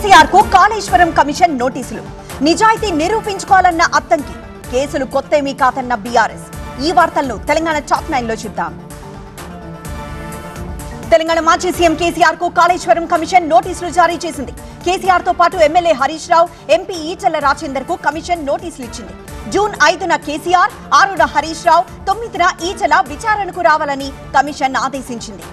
కేసీఆర్ కు కాళేశ్వరం కమిషన్ నోటీసులు. నిజాయితీ నిరూపించుకోవాలన్న అద్దంకి. కేసులు కొత్తేమీ కాదన్న బీఆర్ఎస్. ఈ వార్తలను తెలంగాణ టాప్ 9 లో చూద్దాం. తెలంగాణ మాజీ సీఎం కేసీఆర్ కు కాళేశ్వరం కమిషన్ నోటీసులు జారీ చేసింది. కేసీఆర్ తో పాటు ఎమ్మెల్యే హరీష్ రావు, ఎంపీ ఈటెల రాజేందర్ కు కమిషన్ నోటీసులు ఇచ్చింది. జూన్ 5న కేసీఆర్, 6న హరీష్ రావు, 9న ఈటెల విచారణకు రావాలని కమిషన్ ఆదేశించింది.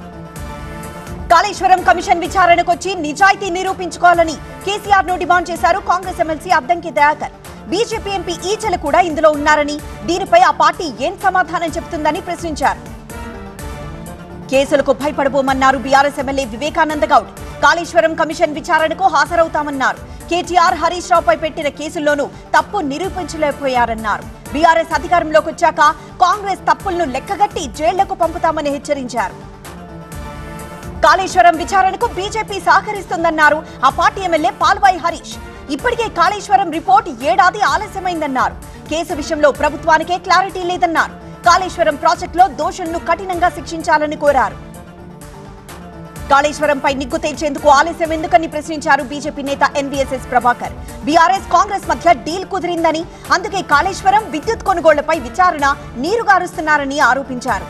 కాళేశ్వరం కమిషన్ విచారణకొచ్చి నిజాయితీ నిరూపించుకోవాలని కేసీఆర్ ను డిమాండ్ చేశారు Congress MLC Addanki Dayakar. BJP MP Etela కూడా ఇందులో ఉన్నారని, దీనిపై ఆ పార్టీ ఏం సమాధానం చెబుతుందని ప్రశ్నించారు. కేసులకు భయపడబోమన్నారు బీఆర్ఎస్ ఎమ్మెల్యే వివేకానంద గౌడ్. కాళేశ్వరం కమిషన్ విచారణకు హాజరవుతామన్నారు. కేటీఆర్, హరీష్ రావుపై పెట్టిన కేసుల్లోనూ తప్పు నిరూపించలేకపోయారన్నారు. బీఆర్ఎస్ అధికారంలోకి వచ్చాక కాంగ్రెస్ తప్పులను లెక్కగట్టి జైళ్లకు పంపుతామని హెచ్చరించారు. కాళేశ్వరం విచారణకు బీజేపీ సహకరిస్తుందన్నారు ఆ పార్టీ ఎమ్మెల్యే పాల్వాయి హరీష్. ఇప్పటికే కాళేశ్వరం రిపోర్ట్ ఏడాది ఆలస్యమైందన్నారు. కేసు విషయంలో ప్రభుత్వానికే క్లారిటీ లేదన్నారు. కాళేశ్వరం ప్రాజెక్టులో దోషులను కఠినంగా శిక్షించాలని కోరారు. కాళేశ్వరంపై నిగ్గు తేల్చేందుకు ఆలస్యం ఎందుకని ప్రశ్నించారు బీజేపీ నేత ఎన్వీఎస్ఎస్ ప్రభాకర్. బీఆర్ఎస్ కాంగ్రెస్ మధ్య డీల్ కుదిరిందని, అందుకే కాళేశ్వరం విద్యుత్ కొనుగోళ్లపై విచారణ నీరుగారుస్తున్నారని ఆరోపించారు.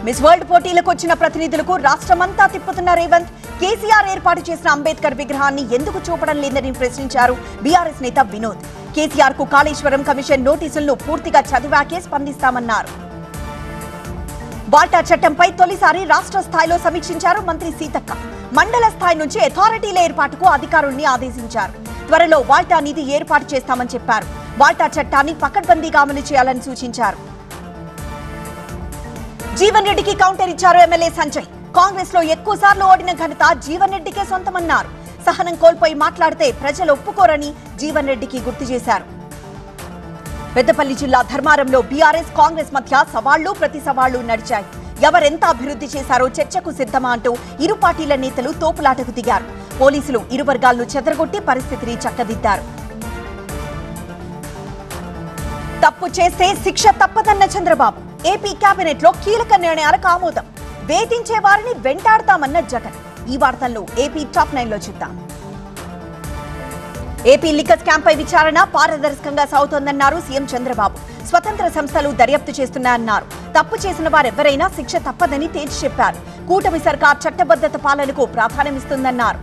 మిస్ వరల్డ్ పోటీలకు వచ్చిన ప్రతినిధులకు రాష్ట్రమంతా తిప్పుతున్న రేవంత్ కేసీఆర్ ఏర్పాటు చేసిన అంబేద్కర్ విగ్రహాన్ని ఎందుకు చూపడం లేదని ప్రశ్నించారు బీఆర్ఎస్ నేత వినోద్. కేసీఆర్ కు కాళేశ్వరం కమిషన్ నోటీసులను పూర్తిగా చదివాకే స్పందిస్తామన్నారు. వాటా చట్టంపై తొలిసారి రాష్ట్ర స్థాయిలో సమీక్షించారు మంత్రి సీతక్క. మండల స్థాయి నుంచి అథారిటీల ఏర్పాటుకు అధికారుల్ని ఆదేశించారు. త్వరలో వాటా నిధి ఏర్పాటు చేస్తామని చెప్పారు. వాటా చట్టాన్ని పకడ్బందీగా అమలు చేయాలని సూచించారు. జీవన్ రెడ్డికి కౌంటర్ ఇచ్చారు ఎమ్మెల్యే సంజయ్. కాంగ్రెస్ లో ఎక్కువ సార్లు ఓడిన ఘనత జీవన్ రెడ్డికే సొంతమన్నారు. సహనం కోల్పోయి మాట్లాడితే ప్రజలు ఒప్పుకోరని జీవన్ రెడ్డికి గుర్తు చేశారు. పెద్దపల్లి జిల్లా ధర్మారంలో బీఆర్ఎస్ కాంగ్రెస్ మధ్య సవాళ్లు ప్రతి సవాళ్లు నడిచాయి. ఎవరెంత అభివృద్ధి చేశారో చర్చకు సిద్ధమా అంటూ ఇరు పార్టీల నేతలు తోపులాటకు దిగారు. పోలీసులు ఇరు వర్గాలను చెదరగొట్టి పరిస్థితిని చక్కదిద్దారు. తప్పు చేస్తే శిక్ష తప్పదన్న చంద్రబాబు. ఏపీ కేబినెట్ లో కీలక నిర్ణయాలకు ఆమోదం. వేధించే వారిని వెంటాడతామన్న జగన్. ఈ వార్తల్లో ఏపీ టాప్ 9 లో చూద్దాం. ఏపీ లిక్కర్ స్కామ్ పై విచారణ పారదర్శకంగా సాగుతోందన్నారు సీఎం చంద్రబాబు. స్వతంత్ర సంస్థలు దర్యాప్తు చేస్తున్నాయన్నారు. తప్పు చేసిన వారెవరైనా శిక్ష తప్పదని తేల్చి చెప్పారు. కూటమి సర్కార్ చట్టబద్ధత పాలనకు ప్రాధాన్యమిస్తుందన్నారు.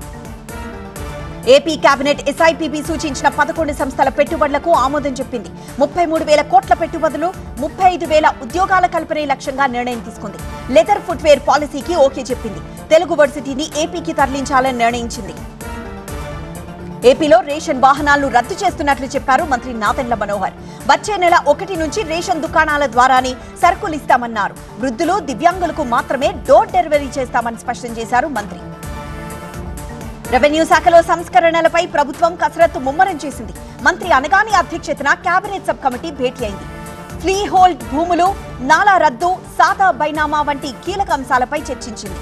ఏపీ కేబినెట్ ఎస్ఐపిబి సూచించిన 11 సంస్థల పెట్టుబడులకు ఆమోదం చెప్పింది. 33,000 కోట్ల పెట్టుబడులు, 35,000 ఉద్యోగాల కల్పనే లక్ష్యంగా నిర్ణయం తీసుకుంది. లెదర్ ఫుట్వేర్ పాలసీకి ఓకే చెప్పింది. తెలుగు వర్సిటీని ఏపీకి తరలించాలని నిర్ణయించింది. ఏపీలో రేషన్ వాహనాలను రద్దు చేస్తున్నట్లు చెప్పారు మంత్రి నాదెండ్ల మనోహర్. వచ్చే నెల 1 నుంచి రేషన్ దుకాణాల ద్వారానే సరుకులు ఇస్తామన్నారు. వృద్ధులు, దివ్యాంగులకు మాత్రమే డోర్ డెలివరీ చేస్తామని స్పష్టం చేశారు మంత్రి. రెవెన్యూ శాఖలో సంస్కరణలపై ప్రభుత్వం కసరత్తు ముమ్మరం చేసింది. మంత్రి అనగాని అధ్యక్షతన కేబినెట్ సబ్ కమిటీ భేటీ అయింది. ఫ్రీ హోల్డ్ భూములు, నాలా రద్దు, సాదా బైనామా వంటి కీలక అంశాలపై చర్చించింది.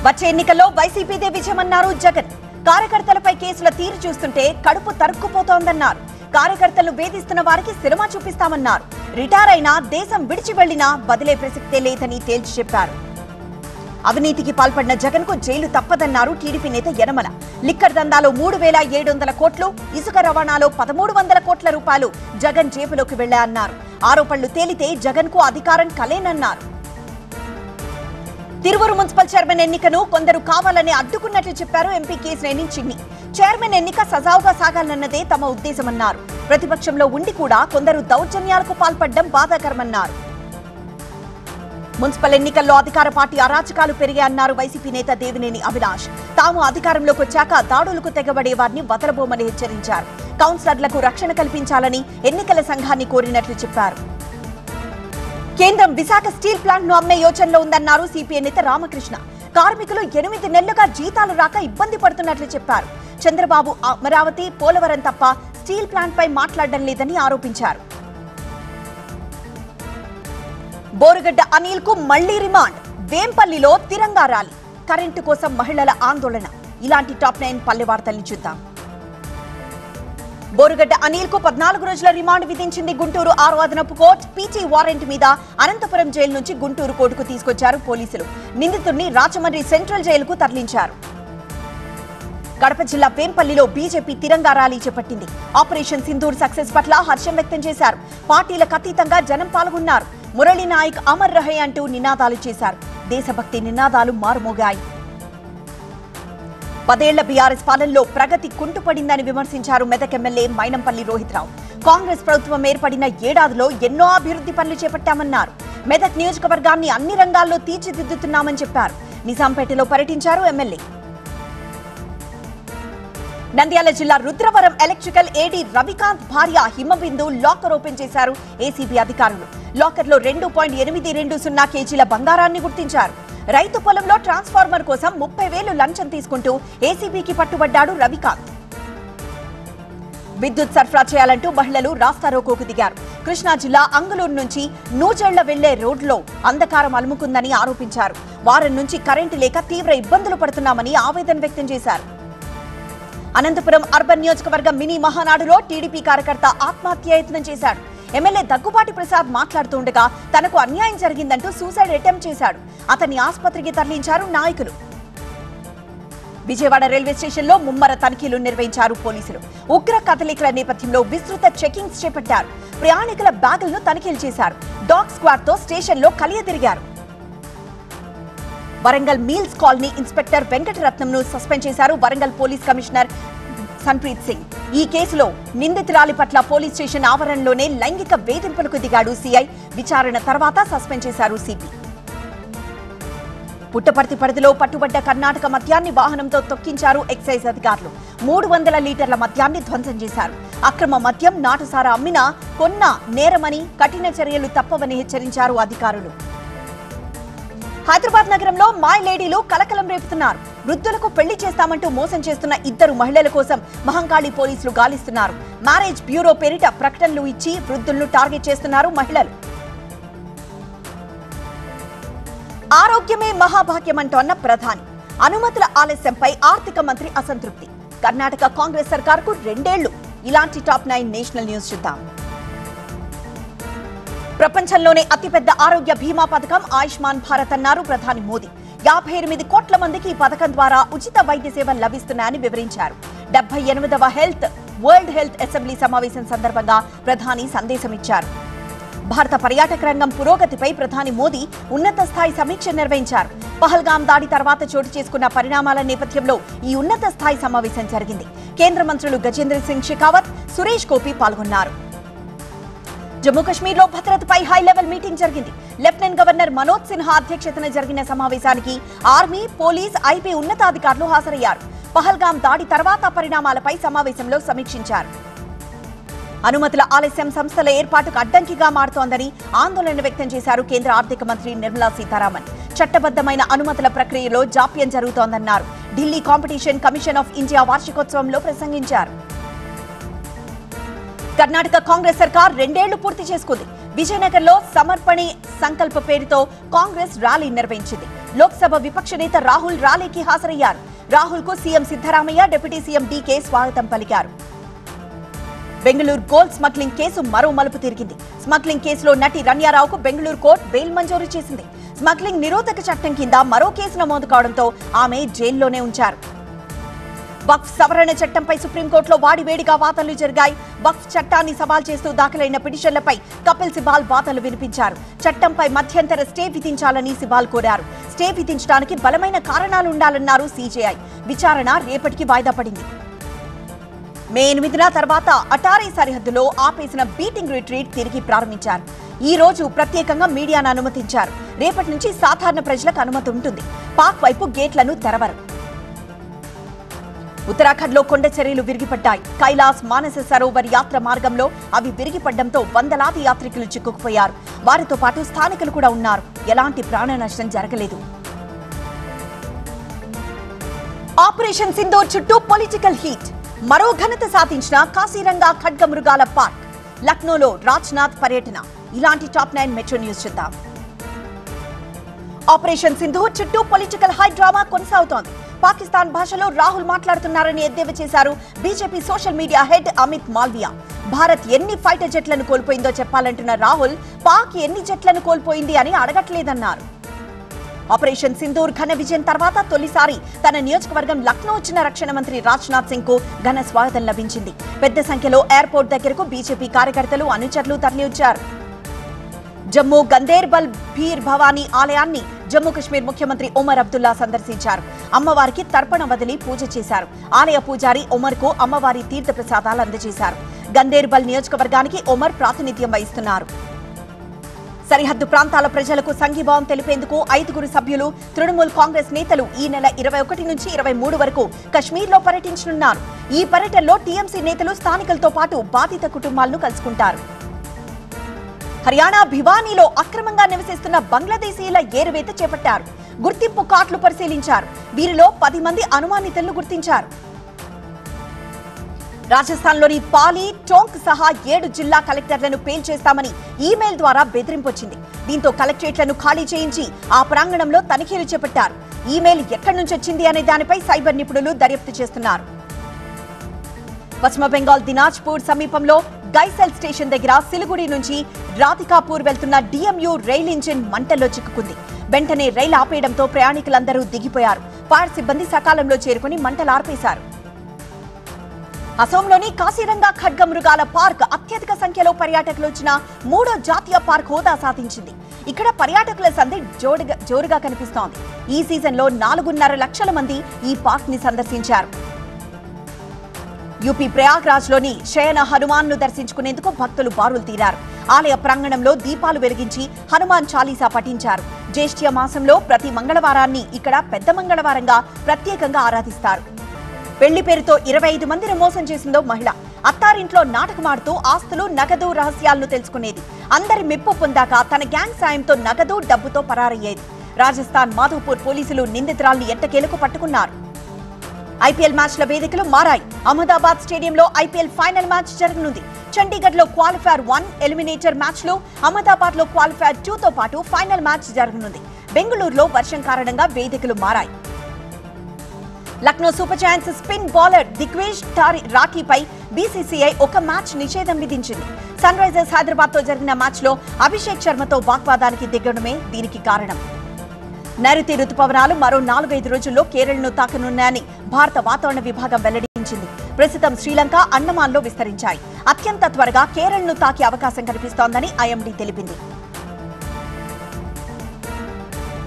వచ్చే ఎన్నికల్లో వైసీపీదే విజయమన్నారు జగన్. కార్యకర్తలపై కేసుల తీరు చూస్తుంటే కడుపు తరుక్కుపోతోందన్నారు. కార్యకర్తలు వేధిస్తున్న వారికి సినిమా చూపిస్తామన్నారు. రిటైర్ అయినా, దేశం విడిచి వెళ్లినా బదిలే ప్రసక్తే లేదని తేల్చి చెప్పారు. అవినీతికి పాల్పడిన జగన్ కు జైలు తప్పదన్నారు టీడీపీ నేత యనమల. లిక్కర్ దందాలో 3,700 కోట్లు, ఇసుక రవాణాలో 1,300 కోట్ల రూపాయలు జగన్ జేబులోకి వెళ్లాయన్నారు. ఆరోపణలు తేలితే జగన్ కు అధికారం కలేనన్నారు. తిరువూరు మున్సిపల్ చైర్మన్ ఎన్నికను కొందరు కావాలని అడ్డుకున్నట్లు చెప్పారు ఎంపీ కేశినేని చిన్ని. చైర్మన్ ఎన్నిక సజావుగా సాగాలన్నదే తమ ఉద్దేశమన్నారు. ప్రతిపక్షంలో ఉండి కూడా కొందరు దౌర్జన్యాలకు పాల్పడడం బాధాకరమన్నారు. మున్సిపల్ ఎన్నికల్లో అధికార పార్టీ అరాచకాలు పెరిగాయన్నారు వైసీపీ నేత దేవినేని అవినాష్. తాము అధికారంలోకి వచ్చాక దాడులకు తెగబడే వారిని వదలబోమని హెచ్చరించారు. కౌన్సిలర్లకు రక్షణ కల్పించాలని ఎన్నికల సంఘాన్ని కోరినట్లు చెప్పారు. కేంద్రం విశాఖ స్టీల్ ప్లాంట్ ను అమ్మే యోచనలో ఉందన్నారు సిపిఐ నేత రామకృష్ణ. కార్మికులు 8 నెలలుగా జీతాలు రాక ఇబ్బంది పడుతున్నట్లు చెప్పారు. చంద్రబాబు అమరావతి, పోలవరం తప్ప స్టీల్ ప్లాంట్ పై మాట్లాడడం లేదని ఆరోపించారు. బోరుగడ్డ అనిల్ కు మళ్లీ రిమాండ్. వేంపల్లిలో తిరంగా ర్యాలీ. కరెంటు కోసం మహిళల ఆందోళన. ఇలాంటి టాప్ 9 పల్లె వార్తల్ని చూద్దాం. బోరుగడ్డ అనిల్ కు 14 రోజుల రిమాండ్ విధించింది గుంటూరు 6వ అదనపు కోర్టు. పీటీ వారెంట్ మీద అనంతపురం జైలు నుంచి గుంటూరు కోర్టుకు తీసుకొచ్చారు పోలీసులు. నిందితుడిని రాజమండ్రి సెంట్రల్ జైలుకు తరలించారు. కడప జిల్లా వేంపల్లిలో బీజేపీ తిరంగా ర్యాలీ చేపట్టింది. ఆపరేషన్ సింధూర్ సక్సెస్ పట్ల హర్షం వ్యక్తం చేశారు. పార్టీలకు అతీతంగా జనం పాల్గొన్నారు. మురళీ నాయక్ అమర్ రహే అంటూ నినాదాలు చేశారు. దేశభక్తి నినాదాలు మారుమోగాయి. 10 ఏళ్ల బీఆర్ఎస్ పాలనలో ప్రగతి కుంటుపడిందని విమర్శించారు మెదక్ ఎమ్మెల్యే మైనంపల్లి రోహిత్రావు. కాంగ్రెస్ ప్రభుత్వం ఏర్పడిన ఏడాదిలో ఎన్నో అభివృద్ధి పనులు చేపట్టామన్నారు. మెదక్ నియోజకవర్గాన్ని అన్ని రంగాల్లో తీర్చిదిద్దుతున్నామని చెప్పారు. నిజాంపేటలో పర్యటించారు ఎమ్మెల్యే. నంద్యాల జిల్లా రుద్రవరం ఎలక్ట్రికల్ ఏడీ రవికాంత్ భార్య హిమబిందు లాకర్ ఓపెన్ చేశారు ఏసీబీ అధికారులు. లాకర్లో 2.820 కేజీల బంగారాన్ని గుర్తించారు. రైతు పొలంలో ట్రాన్స్ఫార్మర్ కోసం 30,000 లంచం తీసుకుంటూ ఏసీబీకి పట్టుబడ్డాడు రవికాంత్. విద్యుత్ సరఫరా చేయాలంటూ మహిళలు రాస్తారోకోకు దిగారు. కృష్ణా జిల్లా అంగులూరు నుంచి నూజెళ్ల వెళ్లే రోడ్లో అంధకారం అలుముకుందని ఆరోపించారు. వారం నుంచి కరెంటు లేక తీవ్ర ఇబ్బందులు పడుతున్నామని ఆవేదన వ్యక్తం చేశారు. అనంతపురం అర్బన్ నియోజకవర్గం మినీ మహానాడులో టీడీపీ కార్యకర్త ఆత్మహత్యాయత్నం చేశాడు. ఎమ్మెల్యే దగ్గుబాటి ప్రసాద్ మాట్లాడుతుండగా తనకు అన్యాయం జరిగిందంటూ సూసైడ్ అటెంప్ట్ చేశాడు. అతన్ని ఆసుపత్రికి తరలించారు నాయకులు. విజయవాడ రైల్వే స్టేషన్లో ముమ్మర తనిఖీలు నిర్వహించారు పోలీసులు. ఉగ్ర కదలికల నేపథ్యంలో విస్తృత చెకింగ్స్ చేపట్టారు. ప్రయాణికుల బ్యాగులను తనిఖీలు చేశారు. డాగ్ స్క్వాడ్ తో స్టేషన్లో కలియతిరిగారు. వరంగల్ మీల్స్ కాలనీ ఇన్స్పెక్టర్ వెంకటరత్నంను సస్పెండ్ చేశారు వరంగల్ పోలీస్ కమిషనర్ సన్ప్రీత్ సింగ్. ఈ కేసులో నిందితురాలి పట్ల పోలీస్ స్టేషన్ ఆవరణలోనే లైంగిక వేధింపులకు దిగాడు సీఐ. విచారణ తర్వాత సస్పెండ్ చేశారు సిపి. పుట్టపర్తి పరిధిలో పట్టుబడ్డ కర్ణాటక మద్యాన్ని వాహనంతో తొక్కించారు ఎక్సైజ్ అధికారులు. 300 లీటర్ల మద్యాన్ని ధ్వంసం చేశారు. అక్రమ మద్యం నాటుసారా అమ్మినా కొన్నా నేరమని, కఠిన చర్యలు తప్పవని హెచ్చరించారు అధికారులు. హైదరాబాద్ నగరంలో మాయ్ లేడీలు కలకలం రేపుతున్నారు. వృద్ధులకు పెళ్లి చేస్తామంటూ మోసం చేస్తున్న 2 మహిళల కోసం మహంకాళి పోలీసులు గాలిస్తున్నారు. మ్యారేజ్ బ్యూరో పేరిట ప్రకటనలు ఇచ్చి వృద్ధులను టార్గెట్ చేస్తున్నారు మహిళలు. ఆరోగ్యమే మహాభాగ్యమంటోన్న ప్రధాని. అనుమతుల ఆలస్యంపై ఆర్థిక మంత్రి అసంతృప్తి. కర్ణాటక కాంగ్రెస్ సర్కార్కు 2 ఏళ్లు. ఇలాంటి టాప్ 9 నేషనల్ న్యూస్ చూద్దాం. ప్రపంచంలోనే అతిపెద్ద ఆరోగ్య బీమా పథకం ఆయుష్మాన్ భారత్ అన్నారు ప్రధాని మోదీ. 58 కోట్ల మందికి ఈ పథకం ద్వారా ఉచిత వైద్య సేవలు లభిస్తున్నాయని వివరించారు. 78వ వరల్డ్ హెల్త్ అసెంబ్లీ సమావేశం సందర్భంగా ప్రధాని సందేశం ఇచ్చారు. భారత పర్యాటక రంగం పురోగతిపై ప్రధాని మోదీ ఉన్నత స్థాయి సమీక్ష నిర్వహించారు. పహల్గాం దాడి తర్వాత చోటు చేసుకున్న పరిణామాల నేపథ్యంలో ఈ ఉన్నత స్థాయి సమావేశం జరిగింది. కేంద్ర మంత్రులు గజేంద్ర సింగ్ షెకావత్, సురేష్ గోపి పాల్గొన్నారు. జమ్మూ కశ్మీర్లో భద్రతపై హై లెవెల్ మీటింగ్ జరిగింది. లెఫ్టినెంట్ గవర్నర్ మనోజ్ సిన్హా అధ్యక్షతన జరిగిన సమావేశానికి ఆర్మీ, పోలీస్, ఐబీ ఉన్నతాధికారులు హాజరయ్యారు. పహల్గాం దాడి తర్వాత పరిణామాలపై సమావేశంలో సమీక్షించారు. అనుమతుల ఆలస్యం సంస్థల ఏర్పాటుకు అడ్డంకిగా మారుతోందని ఆందోళన వ్యక్తం చేశారు కేంద్ర ఆర్థిక మంత్రి నిర్మలా సీతారామన్. చట్టబద్దమైన అనుమతుల ప్రక్రియలో జాప్యం జరుగుతోందన్నారు. Delhi competition commission of India వార్షికోత్సవంలో ప్రసంగించారు. కర్ణాటక కాంగ్రెస్ సర్కార్ 2 ఏళ్లు పూర్తి చేసుకుంది. విజయనగర్లో సమర్పణి సంకల్ప పేరుతో కాంగ్రెస్ ర్యాలీ నిర్వహించింది. లోక్సభ విపక్ష నేత రాహుల్ ర్యాలీకి హాజరయ్యారు. రాహుల్ కు CM Siddaramaiah, deputy CM DK స్వాగతం పలికారు. బెంగళూరు గోల్డ్ స్మగ్లింగ్ కేసు మరో మలుపు తిరిగింది. స్మగ్లింగ్ కేసులో నటి రన్యారావుకు బెంగళూరు కోర్టు బెయిల్ మంజూరు చేసింది. స్మగ్లింగ్ నిరోధక చట్టం కింద మరో కేసు నమోదు కావడంతో ఆమె జైల్లోనే ఉంచారు. వక్ఫ్ సవరణ చట్టంపై సుప్రీంకోర్టులో వాడివేడిగా వాదనలు జరిగాయి. వక్ఫ్ చట్టాన్ని సవాల్ చేస్తూ దాఖలైన పిటిషన్లపై కపిల్ సిబాల్ వాదనలు వినిపించారు. చట్టంపై మధ్యంతర స్టే విధించాలని సిబాల్ కోరారు. స్టే విధించడానికి బలమైన కారణాలు ఉండాలన్నారు సీజేఐ. విచారణ రేపటికి వాయిదా పడింది. మే 8న తర్వాత అటారీ సరిహద్దులో ఆపేసిన బీటింగ్ రిట్రీట్ తిరిగి ప్రారంభించారు. ఈ రోజు ప్రత్యేకంగా మీడియాను అనుమతించారు. రేపటి నుంచి సాధారణ ప్రజలకు అనుమతి ఉంటుంది. పాక్ వైపు గేట్లను తెరవరు. ఉత్తరాఖండ్లో కొండ చర్యలు విరిగిపడ్డాయి. కైలాస్, మానస సరోవర్ యాత్ర మార్గంలో అవి విరిగిపడడంతో వందలాది యాత్రికులు చిక్కుకుపోయారు. వారితో పాటు స్థానికులు కూడా ఉన్నారు. ఎలాంటి ప్రాణ నష్టం జరగలేదు. ఆపరేషన్ సింధూర్ చుట్టూ పొలిటికల్ హీట్. మరో ఘనత సాధించిన కాశీరంగా ఖడ్గమృగాల పార్క్. లక్నోలో రాజ్నాథ్ పర్యటన. ఇలాంటి టాప్ 9 మెట్రో న్యూస్ చూద్దాం. ఆపరేషన్ సింధూర్ చుట్టూ పొలిటికల్ హై డ్రామా కొనసాగుతోంది. పాకిస్తాన్ భాషలో రాహుల్ మాట్లాడుతున్నారని ఎద్దేవా చేశారు BJP social media head Amit Malviya. Bharat ఎన్ని ఫైటర్ జెట్లను కోల్పోయిందో చెప్పాలంటున్న రాహుల్ పాక్ ఎన్ని జెట్లను కోల్పోయింది అని అడగట్లేదన్నారు. ఆపరేషన్ సింధూర్ ఘన విజయం తర్వాత తొలిసారి తన నియోజకవర్గం లక్నో వచ్చిన రక్షణ మంత్రి రాజ్నాథ్ సింగ్ కు ఘన స్వాగతం లభించింది. పెద్ద సంఖ్యలో ఎయిర్పోర్ట్ దగ్గరకు బీజేపీ కార్యకర్తలు అనుచరులు తరలివచ్చారు. జమ్మూ గందేర్బల్ భీర్ భవానీ ఆలయాన్ని జమ్మూ కశ్మీర్ ముఖ్యమంత్రి ఒమర్ అబ్దుల్లా సందర్శించారు. అమ్మవారికి తర్పణ వదిలి పూజ చేశారు. ఆలయ పూజారి ఒమర్ కు అమ్మవారి తీర్థ ప్రసాదాలు అందజేశారు. గందేర్బల్ నియోజకవర్గానికి ఒమర్ ప్రాతినిధ్యం వహిస్తున్నారు. సరిహద్దు ప్రాంతాల ప్రజలకు సంఘీభావం తెలిపేందుకు 5 సభ్యులు తృణమూల్ కాంగ్రెస్ నేతలు ఈ నెల 21 నుంచి 23 వరకు కశ్మీర్లో పర్యటించనున్నారు. ఈ పర్యటనలో టీఎంసీ నేతలు స్థానికులతో పాటు బాధిత కుటుంబాలను కలుసుకుంటారు. హర్యానా భివానీలో అక్రమంగా నివసిస్తున్న బంగ్లాదేశీయుల ఏరువేత చేపట్టారు. గుర్తింపు కార్డులు పరిశీలించారు. వీరిలో 10 మంది అనుమానితులను గుర్తించారు. రాజస్థాన్లోని పాలి, టోంక్ సహా 7 జిల్లా కలెక్టర్లను పేల్చేస్తామని ఈమెయిల్ ద్వారా బెదిరింపొచ్చింది. దీంతో కలెక్టరేట్లను ఖాళీ చేయించి ఆ ప్రాంగణంలో తనిఖీలు చేపట్టారు. ఈమెయిల్ ఎక్కడి నుంచి వచ్చింది అనే దానిపై సైబర్ నిపుణులు దర్యాప్తు చేస్తున్నారు. పశ్చిమ బెంగాల్ దినాజ్పూర్ సమీపంలో గైసెల్ స్టేషన్ దగ్గర సిలిగుడి నుంచి రాధికాపూర్ వెళ్తున్న డిఎంయు రైల్ ఇంజిన్ మంటల్లో చిక్కుకుంది. వెంటనే రైలు ఆపేయడంతో ప్రయాణికులందరూ దిగిపోయారు. ఫైర్ సిబ్బంది సకాలంలో చేరుకుని మంటలు ఆర్పేశారు. అసోంలోని కాశీరంగా ఖడ్గమృగాల పార్క్ అత్యధిక సంఖ్యలో పర్యాటకులు వచ్చిన 3వ జాతీయ పార్క్ హోదా సాధించింది. ఇక్కడ పర్యాటకుల సందడి జోరుగా కనిపిస్తోంది. ఈ సీజన్లో 4.5 లక్షల మంది ఈ పార్క్ ని సందర్శించారు. యూపీ ప్రయాగ్రాజ్లోని శయన హనుమాన్ను దర్శించుకునేందుకు భక్తులు బారులు తీరారు. ఆలయ ప్రాంగణంలో దీపాలు వెలిగించి హనుమాన్ చాలీసా పఠించారు. జ్యేష్ఠ్య మాసంలో ప్రతి మంగళవారాన్ని ఇక్కడ పెద్ద మంగళవారంగా ప్రత్యేకంగా ఆరాధిస్తారు. పెళ్లి పేరుతో 25 మందిని మోసం చేసిందో మహిళ. అత్తారింట్లో నాటకమాడుతూ ఆస్తులు, నగదు రహస్యాలను తెలుసుకునేది. అందరి మెప్పు పొందాక తన గ్యాంగ్ సాయంతో నగదు, డబ్బుతో పరారయ్యేది. రాజస్థాన్ మాధోపూర్ పోలీసులు నిందితురాల్ని ఎట్టకేలకు పట్టుకున్నారు. ఐపీఎల్ మ్యాచ్ల వేదికలు మారాయి. అహ్మదాబాద్ స్టేడియంలో ఐపీఎల్ ఫైనల్ మ్యాచ్ జరగనుంది. చండీగఢ్ లో క్వాలిఫైర్ 1 ఎలిమినేటర్ మ్యాచ్ లో, అహ్మదాబాద్ లో క్వాలిఫైర్ 2 తో పాటు ఫైనల్ మ్యాచ్ జరగనుంది. బెంగళూరులో వర్షం కారణంగా వేదికలు మారాయి. Lucknow Super Giants spin bowler Digvesh రాఠీపై బీసీసీఐ ఒక మ్యాచ్ నిషేధం విధించింది. సన్ రైజర్స్ హైదరాబాద్ తో జరిగిన మ్యాచ్ లో అభిషేక్ శర్మతో వాగ్వాదానికి దిగడమే దీనికి కారణం. నైరుతి రుతుపవనాలు మరో 4-5 రోజుల్లో కేరళను తాకనున్నాయని భారత వాతావరణ విభాగం వెల్లడించింది. ప్రస్తుతం శ్రీలంక, అండమాన్లో విస్తరించాయి. అత్యంత త్వరగా కేరళను తాకే అవకాశం కనిపిస్తోందని ఐఎండీ తెలిపింది.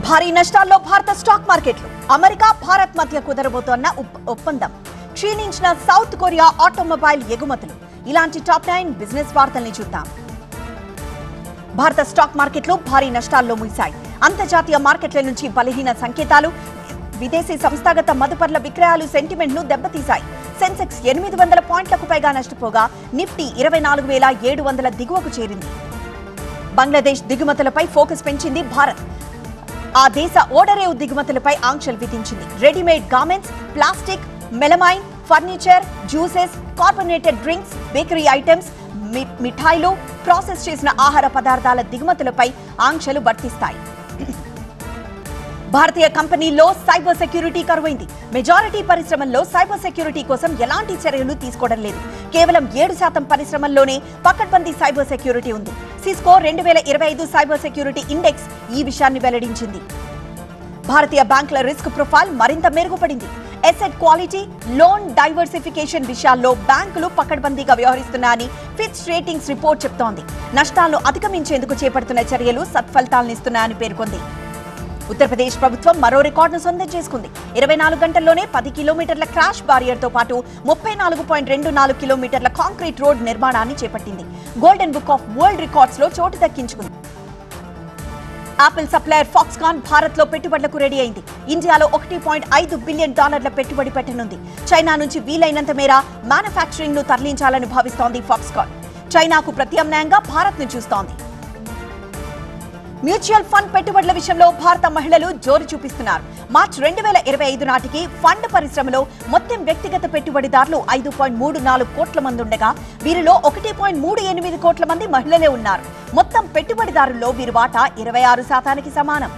భారీ నష్టాల్లో భారత స్టాక్ మార్కెట్లు. అమెరికా, భారత్ మధ్య కుదరబోతోన్న ఒప్పందం. క్షీణించిన సౌత్ కొరియా ఆటోమొబైల్ ఎగుమతులు. ఇలాంటి టాప్ 9 బిజినెస్ వార్తల్ని చూద్దాం. భారత స్టాక్ మార్కెట్లు భారీ నష్టాల్లో ముగిశాయి. అంతర్జాతీయ మార్కెట్ల నుంచి బలహీన సంకేతాలు, విదేశీ సంస్థాగత మదుపర్ల విక్రయాలు సెంటిమెంట్ ను దెబ్బతీశాయి. సెన్సెక్స్ 800 పాయింట్లకు పైగా నష్టపోగా నిఫ్టీ 24,700 దిగువకు చేరింది. బంగ్లాదేశ్ దిగుమతులపై ఫోకస్ పెంచింది భారత్. ఆ దేశ ఓడరేవు దిగుమతులపై ఆంక్షలు విధించింది. Readymade garments, plastic, melamine, furniture, juices, carbonated drinks, bakery items, మిఠాయిలు, ప్రాసెస్ చేసిన ఆహార పదార్థాల దిగుమతులపై ఆంక్షలు వర్తిస్తాయి. భారతీయ కంపెనీల్లో సైబర్ సెక్యూరిటీ కరువైంది. మెజారిటీ పరిశ్రమల్లో సైబర్ సెక్యూరిటీ కోసం ఎలాంటి చర్యలు తీసుకోవడం లేదు. కేవలం 7% పరిశ్రమల్లోనే పకడ్బందీ సైబర్ సెక్యూరిటీ ఉంది. సిస్కో 2025 సైబర్ సెక్యూరిటీ ఇండెక్స్ ఈ విషయాన్ని వెల్లడించింది. భారతీయ బ్యాంకుల రిస్క్ ప్రొఫైల్ మరింత మెరుగుపడింది. అసెట్ క్వాలిటీ, లోన్ డైవర్సిఫికేషన్ విషయాల్లో బ్యాంకులు పకడ్బందీగా వ్యవహరిస్తున్నాయని ఫిచ్ రేటింగ్స్ రిపోర్ట్ చెప్తోంది. నష్టాలను అధిగమించేందుకు చేపడుతున్న చర్యలు సత్ఫలితాలనిస్తున్నాయని పేర్కొంది. ఉత్తరప్రదేశ్ ప్రభుత్వం మరో రికార్డును సొంతం చేసుకుంది. 24 గంటల్లోనే 10 కిలోమీటర్ల క్రాష్ బారియర్తో పాటు 34.24 కిలోమీటర్ల కాంక్రీట్ రోడ్ నిర్మాణాన్ని చేపట్టింది. Golden book of world records లో చోటు దక్కించుకుంది. యాపిల్ సప్లయర్ ఫాక్స్కాన్ భారత్ లో పెట్టుబడులకు రెడీ అయింది. ఇండియాలో $1.5 బిలియన్ పెట్టుబడి పెట్టనుంది. చైనా నుంచి వీలైనంత మేర మ్యానుఫ్యాక్చరింగ్ ను తరలించాలని భావిస్తోంది ఫాక్స్కాన్. చైనాకు ప్రత్యామ్నాయంగా భారత్ ను చూస్తోంది. మ్యూచువల్ ఫండ్ పెట్టుబడుల విషయంలో భారత మహిళలు జోరు చూపిస్తున్నారు. మార్చి 2025 నాటికి ఫండ్ పరిశ్రమలో మొత్తం వ్యక్తిగత పెట్టుబడిదారులు 5.34 కోట్ల మంది ఉండగా వీరిలో 1.38 కోట్ల మంది మహిళలే ఉన్నారు. మొత్తం పెట్టుబడిదారుల్లో వీరి వాటా 26% సమానం.